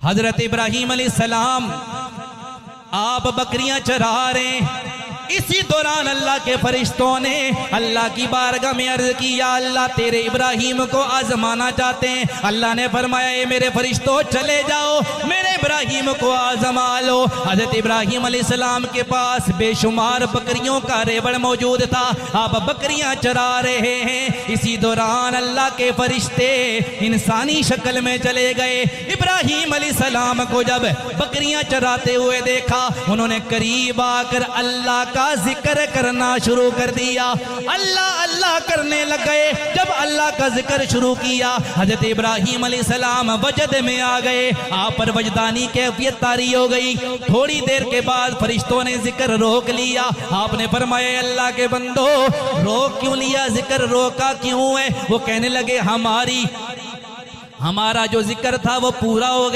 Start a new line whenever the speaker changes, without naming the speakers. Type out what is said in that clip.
हजरत इब्राहीम अलैहिस्सलाम आप बकरियां चरा रहे हैं। इसी दौरान अल्लाह के फरिश्तों ने अल्लाह की बारगाह में अर्ज किया, अल्लाह तेरे इब्राहीम को आजमाना चाहते हैं। अल्लाह ने फरमाया, ए मेरे फरिश्तों चले जाओ, मेरे इब्राहीम को आजमा लो। हजरत इब्राहीम अलैहिस्सलाम के पास बेशुमार बकरियों का रेवड़ मौजूद था, आप बकरियां चरा रहे हैं। इसी दौरान अल्लाह के फरिश्ते इंसानी शक्ल में चले गए। इब्राहीम अलैहिस्सलाम को जब बकरियां चराते हुए देखा, उन्होंने करीब आकर अल्लाह का जिक्र करना शुरू कर दिया। अल्लाह अल्लाह करने लग गए। जब अल्लाह का जिक्र शुरू किया, हजरत इब्राहीम अलैहिस्सलाम वजद में आ गए। आप पर वजदानी कैफियत तारी हो गई। थोड़ी देर के बाद फरिश्तों ने जिक्र रोक लिया। आपने फरमाया, अल्लाह के बंदो रोक क्यों लिया, जिक्र रोका क्यों है? वो कहने लगे, हमारा जो जिक्र था वो पूरा हो गया।